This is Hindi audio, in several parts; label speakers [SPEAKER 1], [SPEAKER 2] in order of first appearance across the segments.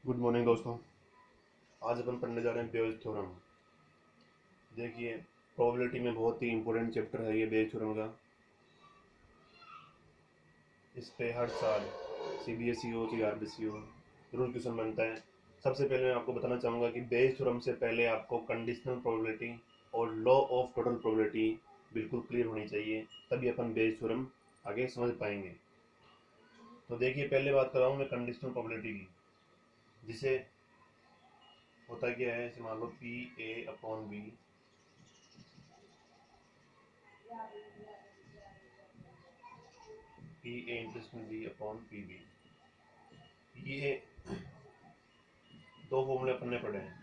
[SPEAKER 1] गुड मॉर्निंग दोस्तों। आज अपन पढ़ने जा रहे हैं बेयस थ्योरम। देखिए, प्रोबेबिलिटी में बहुत ही इंपॉर्टेंट चैप्टर है ये बेयस थ्योरम का। इस पे हर साल सीबीएसई हो चाहे आरबीसी हो जरूर क्वेश्चन बनता है। सबसे पहले मैं आपको बताना चाहूँगा कि बेयस थ्योरम से पहले आपको कंडीशनल प्रोबेबिलिटी और लॉ ऑफ टोटल प्रोबेबिलिटी बिल्कुल क्लियर होनी चाहिए, तभी अपन बेयस थ्योरम आगे समझ पाएंगे। तो देखिए, पहले बात कर रहा हूँ मैं कंडीशनल प्रोबेबिलिटी की, जिसे होता क्या है। जैसे मान लो P A upon B, P A into B upon P B, ये दो फॉर्मूले अपन ने पढ़े हैं।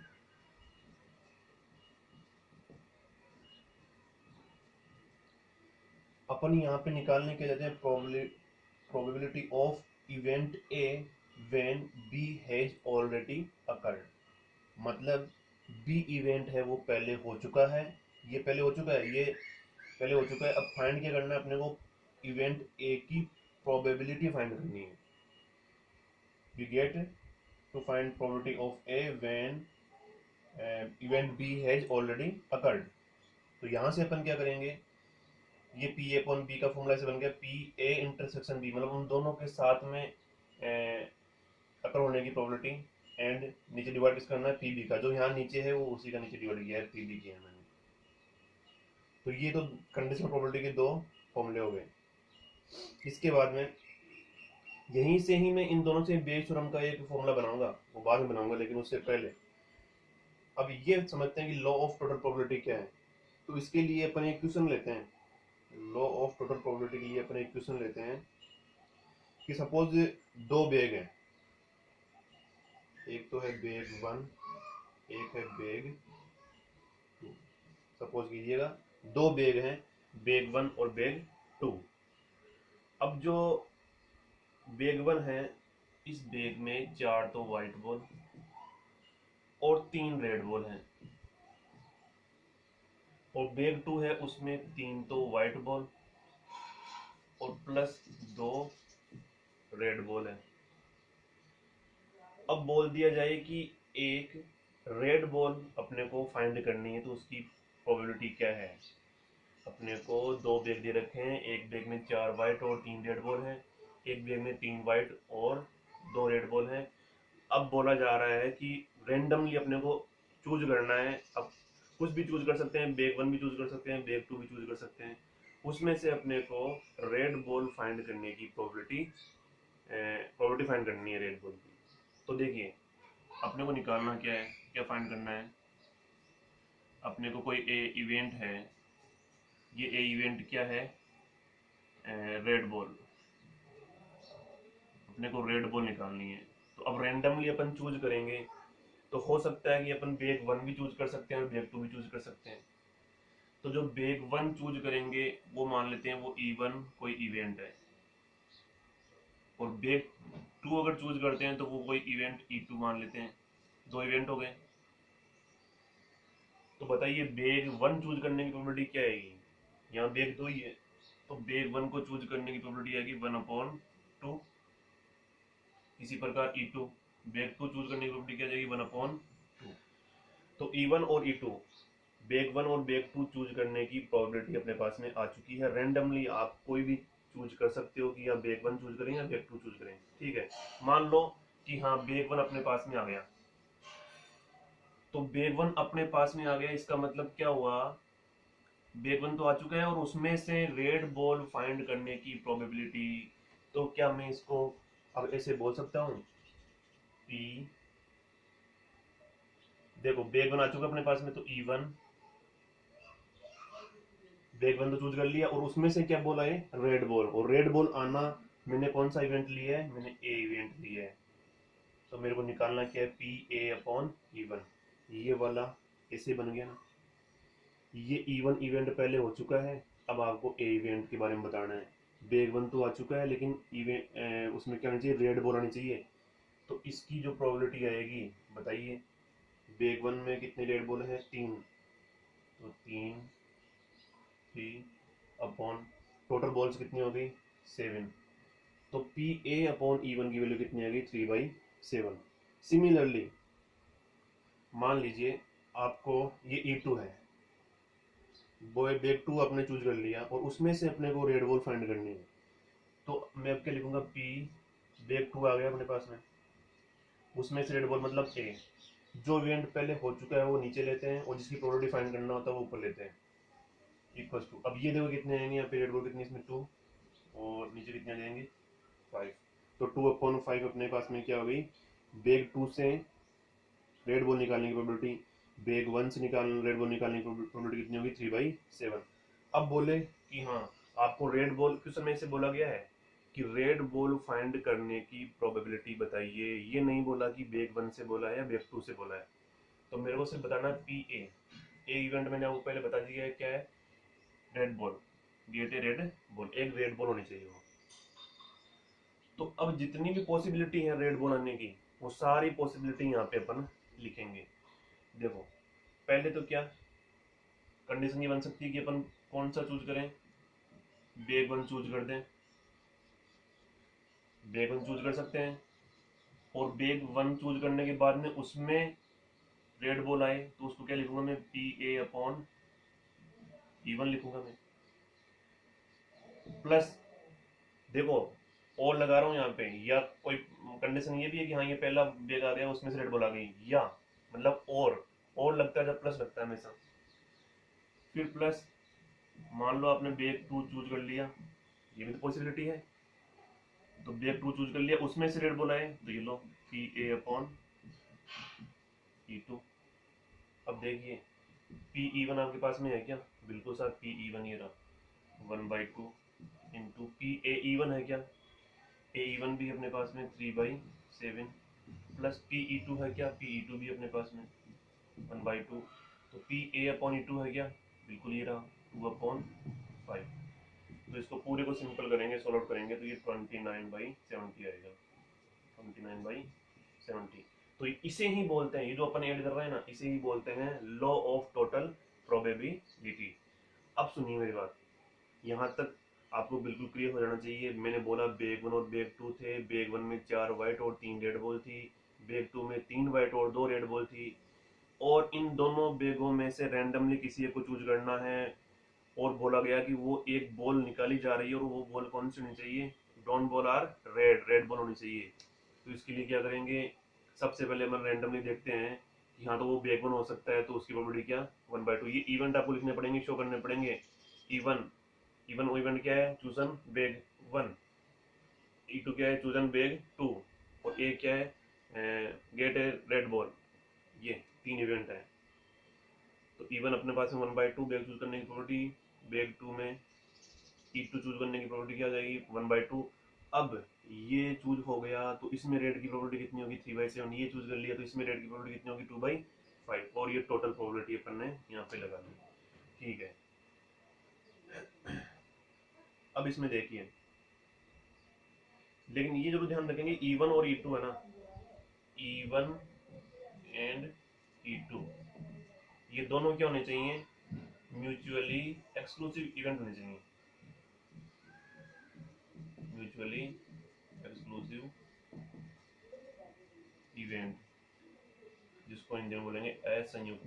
[SPEAKER 1] अपन यहाँ पे निकालने के जाते हैं probability of event A when B has already occurred. मतलब बी इवेंट है वो पहले हो चुका है, ये पहले हो चुका है, ये पहले हो चुका है। अब फाइंड क्या करना है अपने को? इवेंट ए की प्रोबेबिलिटी फाइंड करनी है। We get to find probability of A when event B has already occurred. तो यहाँ से अपन क्या करेंगे, ये पी ए अपॉन बी का फॉर्मूला ऐसे बन गया, पी ए इंटरसेक्शन बी, मतलब उन दोनों के साथ में अकर होने की प्रोबेबिलिटी। एंड नीचे डिवाइड किस करना है? पी बी का, जो यहाँ नीचे है वो उसी का नीचे डिवाइड किया है, पी बी किया है मैंने। तो ये तो कंडीशनल प्रोबेबिलिटी के दो फॉर्मूले हो गए। इसके बाद में यहीं से ही मैं इन दोनों से बेस थ्योरम का एक फॉर्मूला बनाऊंगा, वो बाद में बनाऊंगा, लेकिन उससे पहले अब ये समझते हैं कि लॉ ऑफ टोटल प्रोबेबिलिटी क्या है। तो इसके लिए अपन एक क्वेश्चन लेते हैं। लॉ ऑफ टोटल प्रोबेबिलिटी के लिए अपन एक क्वेश्चन लेते हैं कि सपोज दो बैग हैं, एक तो है बैग वन, एक है बैग टू। सपोज कीजिएगा दो बैग हैं, बैग वन और बैग टू। अब जो बैग वन है, इस बैग में चार तो व्हाइट बॉल और तीन रेड बॉल हैं, और बैग टू है उसमें तीन तो व्हाइट बॉल और प्लस दो रेड बॉल है। अब बोल दिया जाए कि एक रेड बॉल अपने को फाइंड करनी है, तो उसकी प्रोबेबिलिटी क्या है? अपने को दो बैग दे रखे हैं, एक बैग में चार वाइट और तीन रेड बॉल है, एक बैग में तीन वाइट और दो रेड बॉल है। अब बोला जा रहा है कि रेंडमली अपने को चूज करना है। अब कुछ भी चूज कर सकते हैं, बैग वन भी चूज कर सकते हैं, बैग टू भी चूज कर सकते हैं। उसमें से अपने को रेड बॉल फाइंड करने की प्रोबेबिलिटी फाइंड करनी है रेड बॉल की। तो देखिए, अपने को निकालना क्या है, क्या फाइंड करना है? अपने को कोई ए इवेंट है, ये ए इवेंट क्या है? Red ball. अपने को रेड बॉल निकालनी है। तो अब रेंडमली अपन चूज करेंगे, तो हो सकता है कि अपन बैग वन भी चूज कर सकते हैं और बैग टू भी चूज कर सकते हैं। तो जो बैग वन चूज करेंगे वो मान लेते हैं वो E1 कोई इवेंट है, और बैग टू अगर चूज करते हैं तो वो कोई इवेंट E2 मान लेते हैं। दो इवेंट हो गए। तो बताइए बैग वन चूज करने की प्रोबेबिलिटी क्या आएगी? यहाँ बैग दो ही है, तो बैग वन को चूज करने की प्रोबेबिलिटी आएगी 1/2। इसी प्रकार E2, बैग टू चूज करने की प्रोबेबिलिटी क्या जाएगी? 1/2। तो E1 और E2, बैग वन और बैग टू चूज करने की प्रोबेबिलिटी अपने पास में आ चुकी है। रेंडमली आप कोई भी चूज कर सकते हो कि या बैग वन चूज करें या बैग टू चूज करें। ठीक है, मान लो कि हाँ बैग वन अपने पास में आ गया। तो बैग वन अपने पास में आ गया, इसका मतलब क्या हुआ? बैग वन तो आ चुका है और उसमें से रेड बॉल फाइंड करने की प्रोबेबिलिटी, तो क्या मैं इसको अब ऐसे बोल सकता हूँ? पी, देखो बैग वन आ चुका अपने पास में, तो E1, बैग वन तो चूज कर लिया और उसमें से क्या बोला है? Red ball. और रेड बॉल आना, मैंने कौन सा इवेंट लिया है? मैंने ए इवेंट लिया है। तो मेरे को निकालना क्या है? PA/E1, ये वाला ऐसे बन गया ना। ये E1 इवेंट पहले हो चुका है, अब आपको ए इवेंट के बारे में बताना है। बैग वन तो आ चुका है, लेकिन इवेंट उसमें क्या होना चाहिए? रेड बॉल आनी चाहिए। तो इसकी जो प्रोबेबिलिटी आएगी बताइए, बैग वन में कितने रेड बॉल है? तीन, तो तीन, थ्री अपॉन टोटल बॉल्स कितनी हो गई? 7। तो PA/E1 की वैल्यू कितनी आ गई? 3/7। सिमिलरली मान लीजिए आपको ये E2 है, बॉय बेग 2 आपने चूज कर लिया और उसमें से अपने को रेड बॉल फाइंड करनी है, तो मैं अब क्या लिखूंगा, पी बेग 2 आ गया अपने पास में, उसमें से रेड बॉल मतलब ए, जो इवेंट पहले हो चुका है वो नीचे लेते हैं और जिसकी प्रोबेबिलिटी फाइंड करना होता है वो ऊपर लेते हैं, इक्वल टू, अब ये देखो कितने आएंगे यहाँ पे, रेड बॉल कितनी इसमें 2 और नीचे कितने आ जाएंगे 5, तो 2/5 अपने पास में क्या हो गई, बेग 2 से रेड बॉल निकालने की प्रोबेबिलिटी, बेग 1 से रेड बॉल निकालने की प्रोबेबिलिटी कितनी होगी 3/7। अब बोले कि हाँ आपको रेड बॉल किस समय से बोला गया है कि रेड बॉल फाइंड करने की प्रोबेबिलिटी बताइए, ये नहीं बोला कि बेग 1 से बोला है या बेग 2 से बोला है, तो मेरे को सिर्फ बताना पी ए इवेंट मैंने आपको पहले बता दिया है क्या है, रेड बॉल, गेट ए रेड बॉल, एक रेड बॉल होनी चाहिए वो। तो अब जितनी भी पॉसिबिलिटी है रेड बॉल आने की, वो सारी पॉसिबिलिटी यहाँ पे अपन लिखेंगे। देखो पहले तो क्या कंडीशन ये बन सकती है कि अपन कौन सा चूज करें, बेग 1 चूज कर दें, बेग 1 चूज कर सकते हैं, और बेग 1 चूज करने के बाद में उसमें रेड बॉल आए तो उसको क्या लिखूंगा मैं, PA/E1 लिखूंगा मैं, प्लस देखो और लगा रहा हूँ यहाँ पे, या कोई कंडीशन ये भी है कि हाँ ये पहला बेग आ गया उसमें से रेड बॉल आ गई, या मतलब और लगता है जब प्लस लगता है हमेशा, फिर प्लस मान लो आपने बेग 2 चूज कर लिया, ये भी तो पॉसिबिलिटी है, तो बेग 2 चूज कर लिया उसमें से रेड बॉल आए तो ये लो PA/E2। अब देखिए PE1 आपके पास में है क्या, बिल्कुल सर PE1 ये रहा 1/2 इंटू PAE1 है क्या, AE1 भी अपने पास में 3/7 प्लस PE2 है क्या, PE2 भी अपने पास में 1/2, तो PA/E2 है क्या, बिल्कुल ये रहा 2/5। तो इसको पूरे को सिंपल करेंगे, सोल्व आउट करेंगे तो ये 29/70 आएगा, 29/70। तो इसे ही बोलते हैं, ये जो अपन ऐड कर रहे हैं ना, इसे ही बोलते हैं लॉ ऑफ टोटल प्रोबेबिलिटी। अब सुनिए मेरी बात, यहाँ तक आपको बिल्कुल क्लियर हो जाना चाहिए। मैंने बोला बेग 1 और बेग 2 थे, बेग 1 में 4 वाइट और 3 रेड बॉल थी, बेग 2 में 3 वाइट और 2 रेड बॉल थी, और इन दोनों बेगों में से रैंडमली किसी एक को चूज करना है, और बोला गया कि वो एक बॉल निकाली जा रही है और वो बॉल कौन सी होनी चाहिए, डॉन बॉल आर रेड बॉल होनी चाहिए। तो इसके लिए क्या करेंगे, सबसे पहले हम रैंडमली देखते हैं कि हाँ तो वो बेग 1 हो सकता है, तो उसकी प्रोबेबिलिटी क्या 1/2, ये इवेंट आपको लिखने पड़ेंगे, शो करने पड़ेंगे। इवन इवेंट क्या है, चूजन बेग 1, E2 क्या है, चूजन बेग 2, और ए क्या है, गेट ए रेड बॉल, ये 3 इवेंट है। तो इवन अपने पास में 1/2 बेग चूज करने की प्रोबेबिलिटी, बेग 2 में E2 चूज करने की प्रोबेबिलिटी क्या हो जाएगी 1/2। अब ये चूज हो गया तो इसमें रेड की प्रोबेबिलिटी कितनी होगी 3/7, ये चूज कर लिया तो इसमें रेड की प्रोबेबिलिटी कितनी होगी 2/5, और ये टोटल प्रोबेबिलिटी अपन ने यहाँ पे लगा दी, ठीक है। अब इसमें देखिए, लेकिन ये जरूर ध्यान रखेंगे E1 और E2 है ना, E1 एंड E2 ये दोनों क्या होने चाहिए, म्यूचुअली एक्सक्लूसिव इवेंट होने चाहिए, म्यूचुअली एक्सक्लूसिव इवेंट, जिसको हिंदी में बोलेंगे असंयुक्त,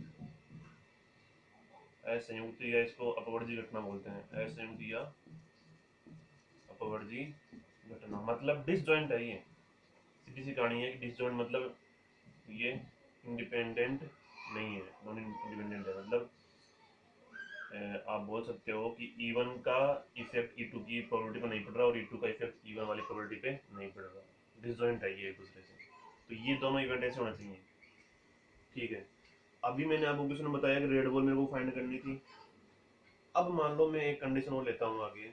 [SPEAKER 1] असंयुक्त, या इसको अपवर्जी घटना बोलते हैं, असंयुक्त या अपवर्जी घटना, मतलब डिसजॉइंट है, ये सीधी सी कहानी है कि डिसजॉइंट मतलब ये इंडिपेंडेंट नहीं है, नॉन इंडिपेंडेंट है, मतलब आप बोल सकते हो कि E1 का इफेक्ट E2 की प्रोबेबिलिटी पर नहीं पड़ रहा और E2 का इफेक्ट E1 वाली प्रोबेबिलिटी पे नहीं पड़ रहा, डिसजॉइंट है ये एक दूसरे से, तो ये दोनों इवेंट ऐसे होना चाहिए, ठीक है। अभी मैंने आपको क्वेश्चन में बताया कि रेड बॉल मेरे को फाइंड करनी थी। अब मान लो मैं एक कंडीशन और लेता हूँ आगे,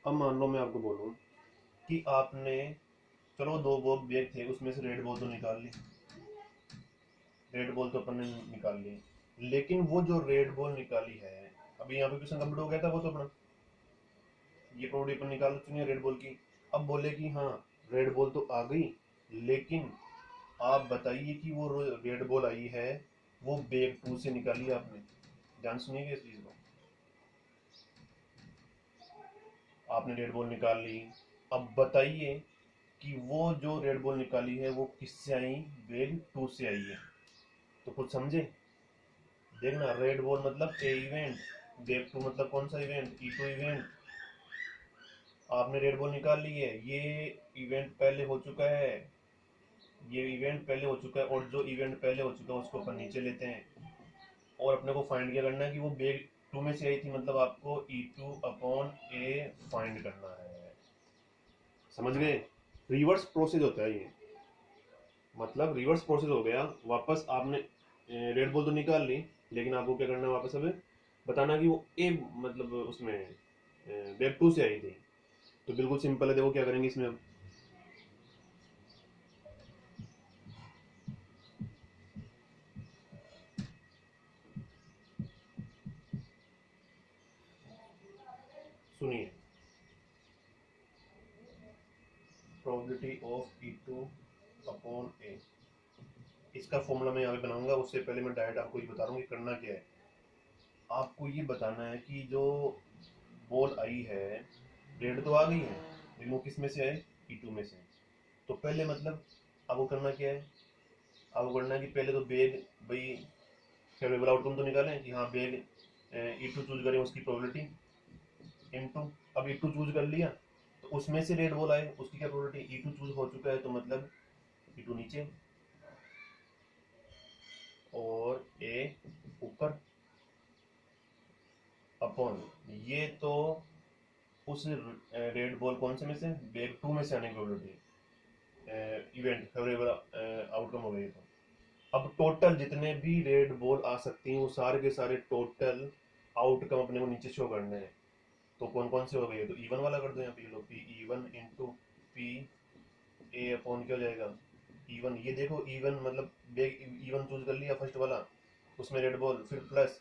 [SPEAKER 1] अब मान लो मैं आपको बोलूँ कि आपने, चलो 2 बॉल बैग थे उसमें से रेड बॉल तो निकाल ली, रेड बॉल तो अपन ने निकाल ली, लेकिन वो जो रेड बॉल निकाली है, अभी यहाँ पे क्वेश्चन कंप्लीट हो गया था वो तो अपना, ये प्रोबेबिलिटी अपन निकाल चुके हैं रेड बॉल की। अब बोले कि हाँ रेड बॉल तो आ गई, लेकिन आप बताइए कि वो रेड बॉल आई है वो बेग 2 से निकाली आपने, ध्यान सुनिएगा इस चीज को। आपने रेड बॉल निकाल ली, अब बताइए कि वो जो रेड बॉल निकाली है वो किससे आई, वेग 2 से आई है। तो कुछ समझे? देखना, रेड बॉल मतलब ए इवेंट, वेग 2 मतलब कौन सा इवेंट, E2 इवेंट। आपने रेड बॉल निकाल ली है, ये इवेंट पहले हो चुका है, ये इवेंट पहले हो चुका है, और जो इवेंट पहले हो चुका है उसको अपन नीचे लेते हैं, और अपने को फाइंड क्या करना है कि वो वेग 2 में से आई थी, मतलब आपको E2 अपॉन ए फाइंड करना है। समझ गए? रिवर्स प्रोसेस होता है ये, मतलब रिवर्स प्रोसेस हो गया। वापस आपने रेड बॉल तो निकाल ली, लेकिन आपको क्या करना है, वापस हमें बताना कि वो ए मतलब उसमें वेब 2 से आई थी। तो बिल्कुल सिंपल है, देखो क्या करेंगे इसमें अब। सुनिए, प्रोबेबिलिटी ऑफ E2 अपॉन ए, इसका फॉर्मूला मैं यहाँ पे बनाऊंगा। उससे पहले मैं डायरेक्ट आपको ये बता रहा हूँ कि करना क्या है। आपको ये बताना है कि जो बॉल आई है, रेड तो आ गई है, लेकिन वो किस में से आए, E2 में से। तो पहले मतलब आपको करना क्या है, आपको करना है कि पहले तो बेग भाई फेवरेबल आउटकम तो निकालें कि हाँ बेग E2 चूज करें, उसकी प्रोबेबिलिटी इनटू, अब E2 चूज कर लिया तो उसमें से रेड बॉल आए, उसकी क्या प्रोबेबिलिटी, E2 चूज हो चुका है तो मतलब E2 नीचे और ए ऊपर, अपॉन ये तो उस रेड बॉल कौन से में से, बेग 2 में से आने की प्रोबेबिलिटी, इवेंट फेवरेबल आउटकम हो गई। तो अब टोटल जितने भी रेड बॉल आ सकती हैं वो सारे के सारे टोटल आउटकम अपने को नीचे शो करने हैं। तो कौन कौन से हो गए, तो E1 वाला कर दो यहाँ पे, लो P E1 into P A upon क्या हो जाएगा, E1। ये देखो E1 मतलब बेग E1 चूज कर लिया फर्स्ट वाला, उसमें रेड बॉल, फिर प्लस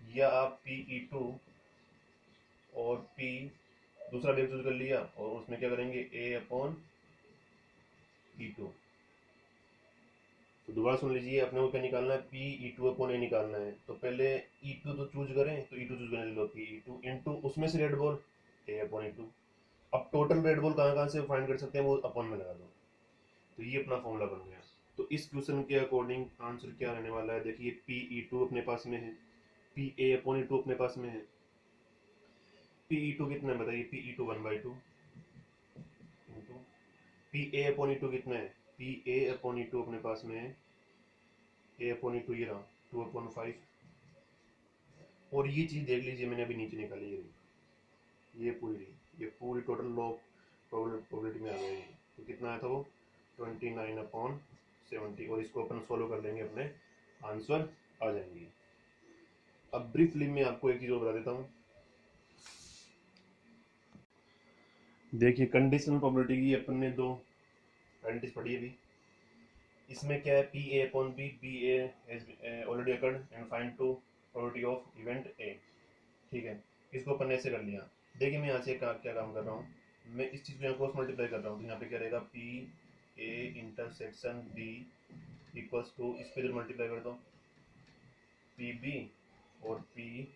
[SPEAKER 1] या आप पी E2 और पी दूसरा बेग चूज कर लिया, और उसमें क्या करेंगे, ए अपॉन E2। तो दोबारा सुन लीजिए, अपने को क्या निकालना है, पी E2 अपॉन ए निकालना है। तो पहले E2 तो चूज करें, तो E2 चूज करने लो, पी E2 इंटू उसमें से रेड बॉल ए अपॉन E2। अब टोटल रेड बॉल कहाँ कहाँ से फाइंड कर सकते हैं, वो अपॉन में लगा दो। तो ये अपना फॉर्मूला बन गया। तो इस क्वेश्चन के अकॉर्डिंग आंसर क्या रहने वाला है, देखिए पी E2 अपने पास में है, पी ए अपॉन E2 अपने पास में है। पी E2 कितना है बताइए, P E2 1/2 into P A upon E2 कितना है, पी ए अपॉन E2 अपने पास में है, ए अपॉन E2 ये रहा 2/5। और ये चीज देख लीजिए मैंने अभी नीचे निकाली है, ये पूरी टोटल लॉ प्रोबेबिलिटी में आ गई है। तो कितना आया था वो, 29/70, और इसको अपन सोल्व कर लेंगे, अपने आंसर आ जाएंगे। अब ब्रीफली मैं आपको एक चीज और बता देता हूँ। देखिए कंडीशनल प्रोबेबिलिटी की अपन ने दो आइडेंटिटीज पढ़ी है अभी। इसमें क्या है, P A upon B, P A already occurred and find to probability of event A. ठीक है, इसको अपन ने ऐसे कर लिया। देखिए मैं यहाँ से क्या काम कर रहा हूँ, मैं इस चीज़ को यहाँ क्रॉस मल्टीप्लाई कर रहा हूँ, तो यहाँ पे क्या रहेगा, P A intersection B equals to, इस पे जो मल्टीप्लाई कर दो पी बी और पी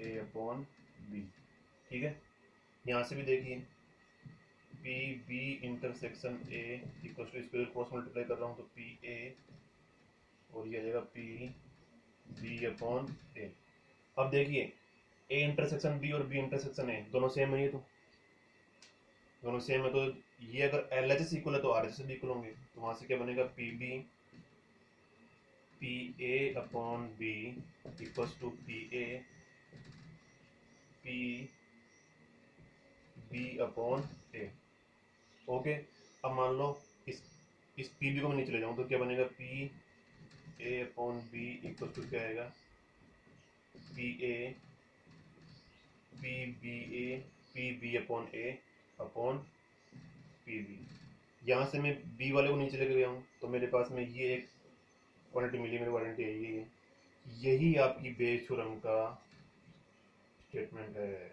[SPEAKER 1] ए अपॉन बी। ठीक है, यहाँ से भी देखिए P B intersection A equals to, इस पे क्रॉस मल्टीप्लाई कर रहा हूँ तो पी ए और ये आ जाएगा पी बी अपॉन ए। अब देखिए ए इंटरसेक्शन बी और बी इंटरसेक्शन ए दोनों सेम है, ये तो दोनों सेम है, तो ये अगर एल एच एस इक्वल है तो आर एच एस भी इक्वल होंगे। तो वहां से क्या बनेगा, P B P A upon B equals to P A P B upon A. Okay, अब मान लो इस पी बी को मैं नीचे ले जाऊँ तो क्या बनेगा, P A upon B equal to क्या आएगा, P A P B A P B upon A upon P B. यहाँ से मैं बी वाले को नीचे लेके गया हूँ तो मेरे पास में ये एक क्वांटिटी मिली, मेरे क्वांटिटी यही है, यही आपकी बेस थ्योरम का स्टेटमेंट है।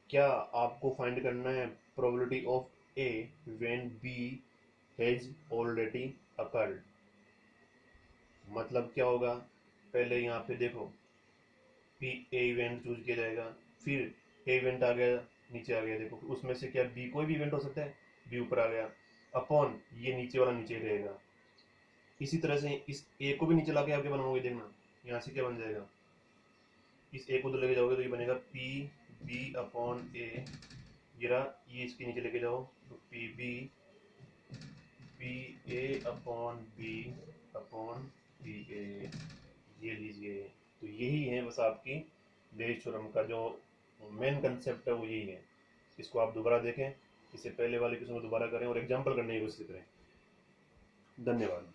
[SPEAKER 1] क्या आपको फाइंड करना है probability of A when B has already occurred. मतलब क्या होगा, पहले यहाँ पे देखो पी ए इवेंट चूज किया जाएगा, फिर ए इवेंट आ गया, नीचे आ गया, देखो उसमें से क्या बी कोई भी इवेंट हो सकता है, बी ऊपर आ गया, अपॉन ये नीचे वाला नीचे रहेगा। इसी तरह से इस ए को भी नीचे लाके आगे बनाओगे, देखना यहाँ से क्या बन जाएगा, इस ए को उधर लेके जाओगे तो ये बनेगा पी बी अपॉन ए, ये इसके नीचे लेके जाओ तो P B P A upon B upon P A, ये लीजिए। तो यही है बस आपकी बेयस थ्योरम का जो मेन कंसेप्ट है वो यही है। इसको आप दोबारा देखें, इससे पहले वाले क्वेश्चन को दोबारा करें और एग्जाम्पल करने की कोशिश करें। धन्यवाद।